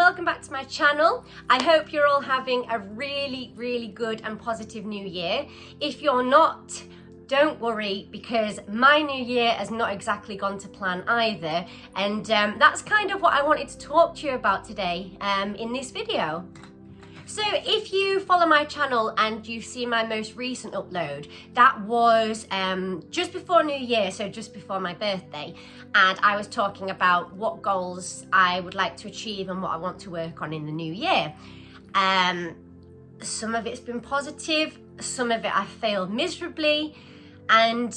welcome back to my channel. I hope you're all having a really good and positive new year. If you're not, don't worry, because my new year has not exactly gone to plan either, and that's kind of what I wanted to talk to you about today in this video. So if you follow my channel and you see my most recent upload, that was just before New Year, so just before my birthday, and I was talking about what goals I would like to achieve and what I want to work on in the new year. Some of it's been positive, some of it I failed miserably, and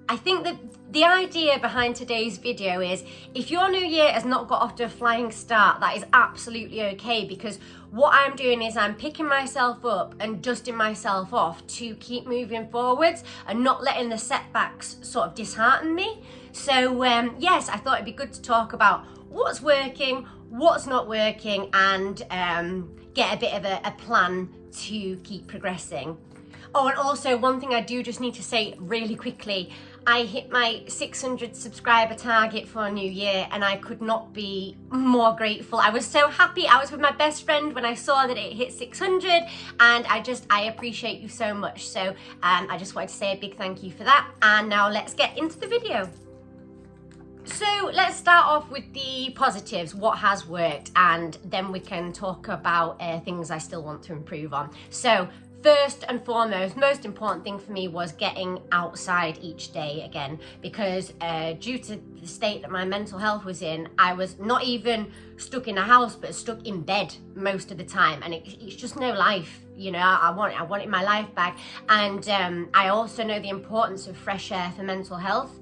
I think that the idea behind today's video is, if your new year has not got off to a flying start, that is absolutely okay, because what I'm doing is I'm picking myself up and dusting myself off to keep moving forwards and not letting the setbacks sort of dishearten me. So yes, I thought it'd be good to talk about what's working, what's not working, and get a bit of a plan to keep progressing. Oh, and also one thing I do just need to say really quickly, I hit my 600 subscriber target for New Year and I could not be more grateful. I was so happy. I was with my best friend when I saw that it hit 600, and I appreciate you so much. So I just wanted to say a big thank you for that. And now let's get into the video. So let's start off with the positives, what has worked, and then we can talk about things I still want to improve on. So first and foremost, most important thing for me was getting outside each day again, because due to the state that my mental health was in, I was not even stuck in a house, but stuck in bed most of the time, and it's just no life. You know, I wanted my life back, and I also know the importance of fresh air for mental health.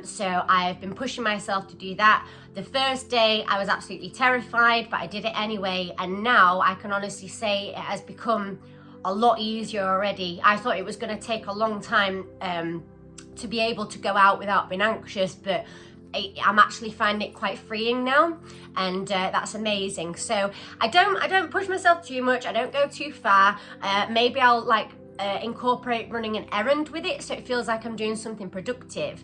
So I've been pushing myself to do that. The first day I was absolutely terrified, but I did it anyway, and now I can honestly say it has become a lot easier already. I thought it was going to take a long time to be able to go out without being anxious, but I'm actually finding it quite freeing now, and that's amazing. So I don't push myself too much, I don't go too far. Maybe I'll incorporate running an errand with it, so it feels like I'm doing something productive.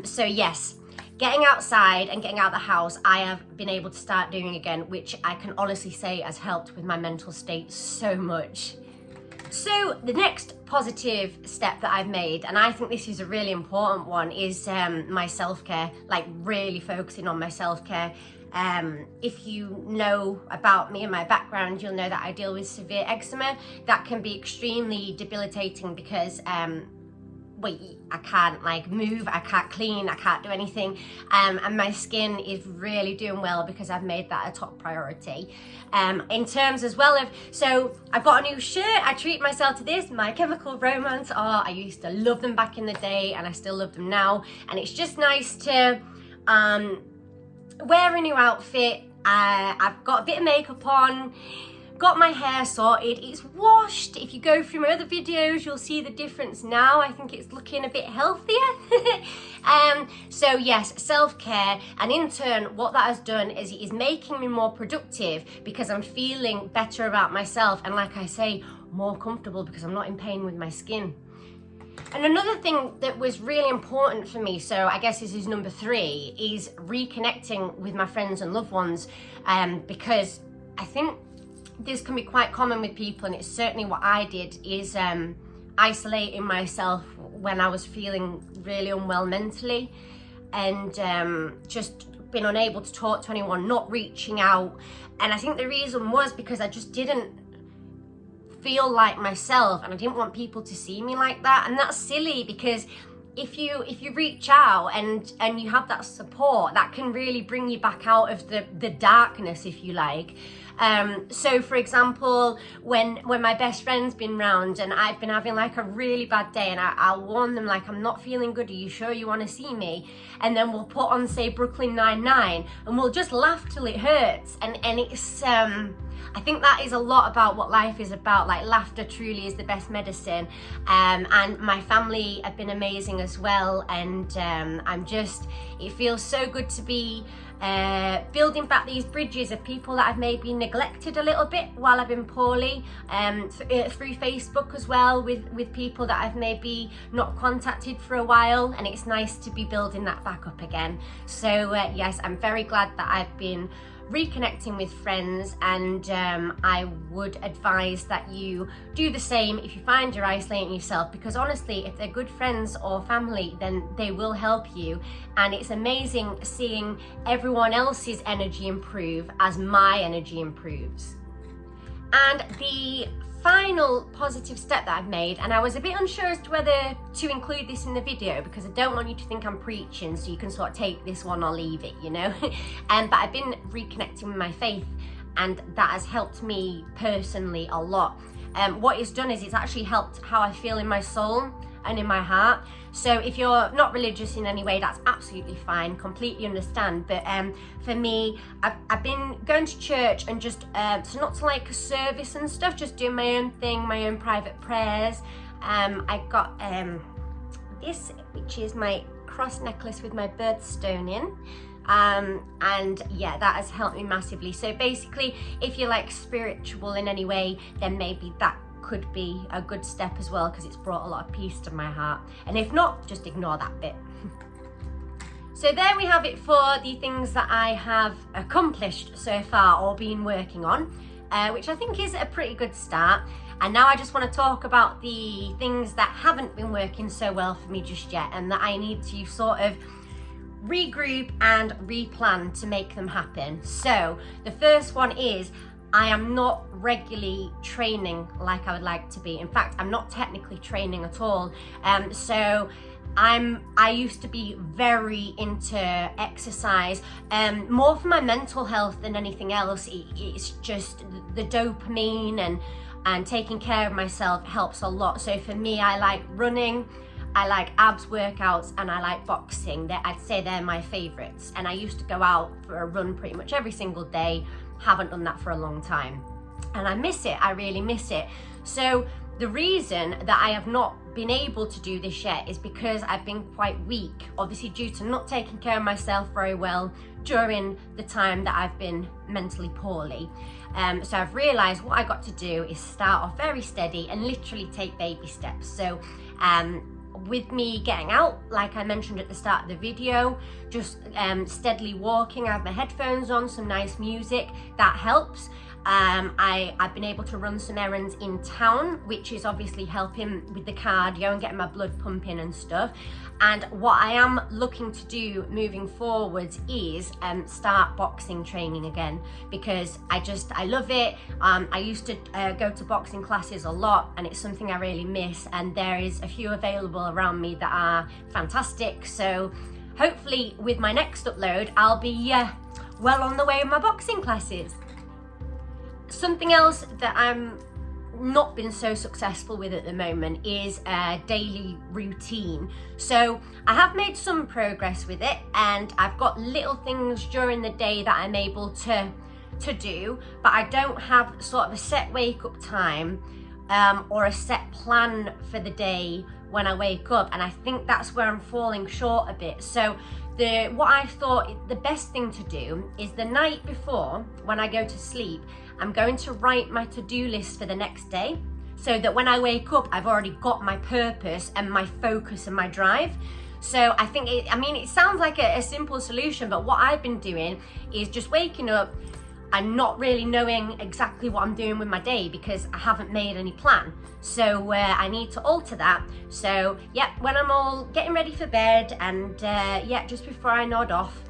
So yes, getting outside and getting out of the house, I have been able to start doing again, which I can honestly say has helped with my mental state so much. So the next positive step that I've made, and I think this is a really important one, is my self-care, like really focusing on my self-care. If you know about me and my background, you'll know that I deal with severe eczema. That can be extremely debilitating because I can't move, I can't clean, I can't do anything, and my skin is really doing well because I've made that a top priority. In terms as well of, so I've got a new shirt, I treat myself to this, My Chemical Romance. Oh, I used to love them back in the day and I still love them now, and it's just nice to wear a new outfit. I've got a bit of makeup on, got my hair sorted, it's washed. If you go through my other videos, you'll see the difference now. I think it's looking a bit healthier. So yes, self-care, and in turn what that has done is making me more productive because I'm feeling better about myself, and like I say, more comfortable because I'm not in pain with my skin. And another thing that was really important for me, so I guess this is number 3, is reconnecting with my friends and loved ones, because I think this can be quite common with people, and it's certainly what I did, is isolating myself when I was feeling really unwell mentally, and just being unable to talk to anyone, not reaching out. And I think the reason was because I just didn't feel like myself, and I didn't want people to see me like that. And that's silly, because if you reach out and you have that support, that can really bring you back out of the darkness, if you like. So for example, when my best friend's been round and I've been having like a really bad day, and I'll warn them, like, I'm not feeling good, are you sure you want to see me? And then we'll put on, say, Brooklyn Nine-Nine, and we'll just laugh till it hurts. And it's I think that is a lot about what life is about. Like, laughter truly is the best medicine. And my family have been amazing as well, and it feels so good to be building back these bridges of people that I've maybe neglected a little bit while I've been poorly, through Facebook as well, with people that I've maybe not contacted for a while, and it's nice to be building that back up again. So yes, I'm very glad that I've been reconnecting with friends, and I would advise that you do the same if you find you're isolating yourself, because honestly, if they're good friends or family, then they will help you. And it's amazing seeing everyone else's energy improve as my energy improves. And the final positive step that I've made, and I was a bit unsure as to whether to include this in the video because I don't want you to think I'm preaching, so you can sort of take this one or leave it, you know. But I've been reconnecting with my faith, and that has helped me personally a lot. What it's done is it's actually helped how I feel in my soul and in my heart. So if you're not religious in any way, that's absolutely fine, completely understand. But for me, I've been going to church and just, so not to like a service and stuff, just doing my own thing, my own private prayers. I got this, which is my cross necklace with my birthstone in. And yeah, that has helped me massively. So basically, if you're like spiritual in any way, then maybe that could be a good step as well, because it's brought a lot of peace to my heart. And if not, just ignore that bit. So there we have it for the things that I have accomplished so far or been working on, which I think is a pretty good start. And now I just want to talk about the things that haven't been working so well for me just yet, and that I need to sort of regroup and replan to make them happen. So the first one is I am not regularly training like I would like to be. In fact, I'm not technically training at all. So I used to be very into exercise, more for my mental health than anything else. It's just the dopamine and taking care of myself helps a lot. So for me, I like running, I like abs workouts, and I like boxing. I'd say they're my favorites. And I used to go out for a run pretty much every single day. Haven't done that for a long time. And I miss it, I really miss it. So the reason that I have not been able to do this yet is because I've been quite weak, obviously due to not taking care of myself very well during the time that I've been mentally poorly. So I've realized what I got to do is start off very steady and literally take baby steps. So with me getting out, like I mentioned at the start of the video, just steadily walking, I have my headphones on, some nice music, that helps. I've been able to run some errands in town, which is obviously helping with the cardio and getting my blood pumping and stuff. And what I am looking to do moving forwards is start boxing training again, because I love it. I used to go to boxing classes a lot, and it's something I really miss, and there is a few available around me that are fantastic. So hopefully with my next upload, I'll be well on the way with my boxing classes. Something else that I'm not been so successful with at the moment is a daily routine. So I have made some progress with it, and I've got little things during the day that I'm able to do, but I don't have sort of a set wake up time or a set plan for the day when I wake up, and I think that's where I'm falling short a bit. So what I thought the best thing to do is the night before, when I go to sleep, I'm going to write my to-do list for the next day, so that when I wake up, I've already got my purpose and my focus and my drive. So I think, it sounds like a simple solution, but what I've been doing is just waking up and not really knowing exactly what I'm doing with my day because I haven't made any plan. So I need to alter that. So yeah, when I'm all getting ready for bed and just before I nod off,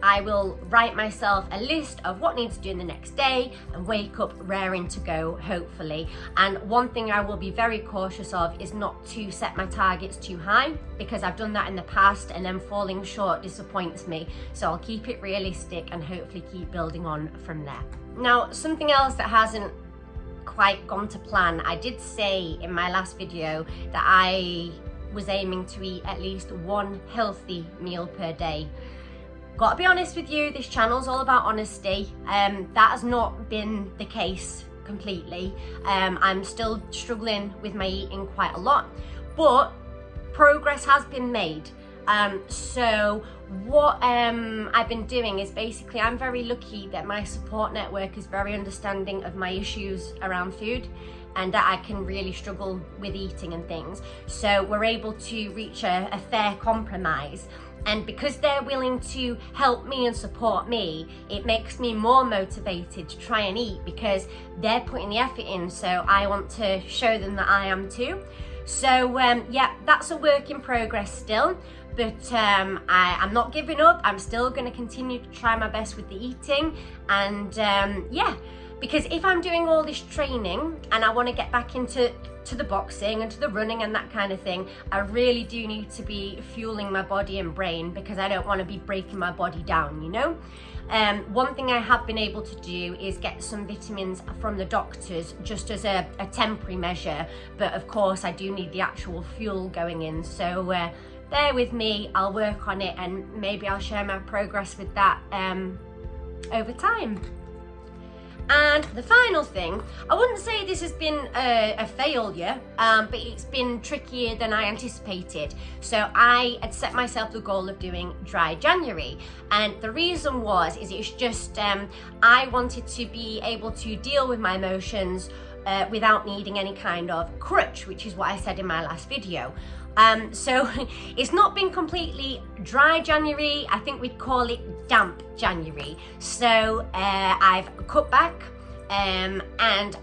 I will write myself a list of what needs to do in the next day and wake up raring to go, hopefully. And one thing I will be very cautious of is not to set my targets too high, because I've done that in the past and then falling short disappoints me. So I'll keep it realistic and hopefully keep building on from there. Now, something else that hasn't quite gone to plan, I did say in my last video that I was aiming to eat at least one healthy meal per day. Gotta be honest with you, this channel's all about honesty. That has not been the case completely. I'm still struggling with my eating quite a lot, but progress has been made. So what I've been doing is basically, I'm very lucky that my support network is very understanding of my issues around food, and that I can really struggle with eating and things. So we're able to reach a fair compromise. And because they're willing to help me and support me, it makes me more motivated to try and eat, because they're putting the effort in. So I want to show them that I am too. So yeah, that's a work in progress still, but I'm not giving up. I'm still going to continue to try my best with the eating. And yeah, because if I'm doing all this training and I want to get back into the boxing and to the running and that kind of thing, I really do need to be fueling my body and brain, because I don't want to be breaking my body down, you know. One thing I have been able to do is get some vitamins from the doctors, just as a temporary measure, but of course I do need the actual fuel going in. So bear with me, I'll work on it, and maybe I'll share my progress with that over time. And the final thing, I wouldn't say this has been a failure, but it's been trickier than I anticipated. So I had set myself the goal of doing dry January, and the reason is it's just I wanted to be able to deal with my emotions without needing any kind of crutch, which is what I said in my last video. So it's not been completely dry January. I think we'd call it damp January. So I've cut back and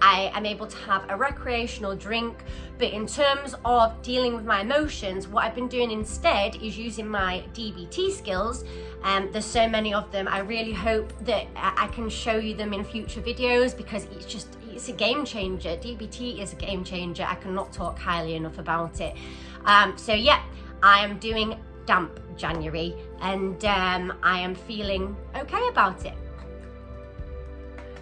I am able to have a recreational drink. But in terms of dealing with my emotions, what I've been doing instead is using my DBT skills. There's so many of them. I really hope that I can show you them in future videos, because it's a game changer. DBT is a game changer. I cannot talk highly enough about it. So yeah, I am doing damp January, and I am feeling okay about it.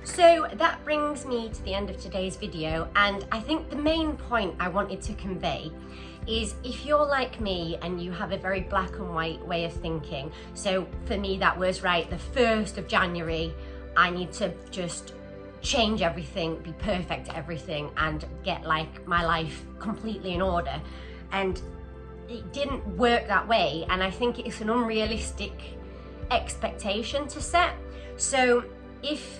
So that brings me to the end of today's video, and I think the main point I wanted to convey is, if you're like me and you have a very black and white way of thinking, so for me that was, right, the 1st of January, I need to just change everything, be perfect at everything, and get like my life completely in order. And it didn't work that way, and I think it's an unrealistic expectation to set. So if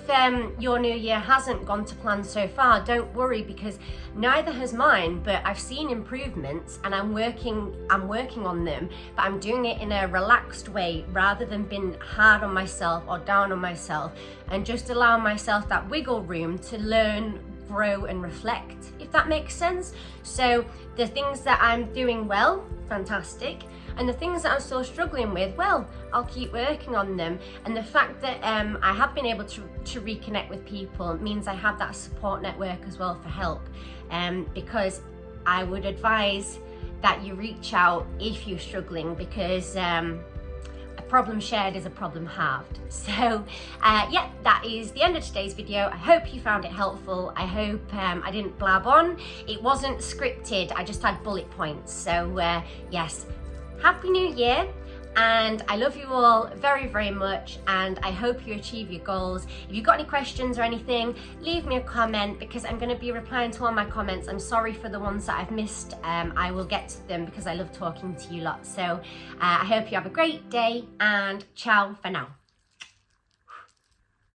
your new year hasn't gone to plan so far, don't worry, because neither has mine, but I've seen improvements, and I'm working on them, but I'm doing it in a relaxed way rather than being hard on myself or down on myself, and just allowing myself that wiggle room to learn, grow and reflect, if that makes sense. So the things that I'm doing well, fantastic, and the things that I'm still struggling with, well, I'll keep working on them. And the fact that I have been able to reconnect with people means I have that support network as well for help, because I would advise that you reach out if you're struggling, because a problem shared is a problem halved. So yeah, that is the end of today's video. I hope you found it helpful. I hope I didn't blab on. It wasn't scripted, I just had bullet points. So yes, Happy New Year, and I love you all very, very much, and I hope you achieve your goals. If you've got any questions or anything, leave me a comment, because I'm going to be replying to all my comments. I'm sorry for the ones that I've missed. I will get to them, because I love talking to you lot. So I hope you have a great day, and ciao for now.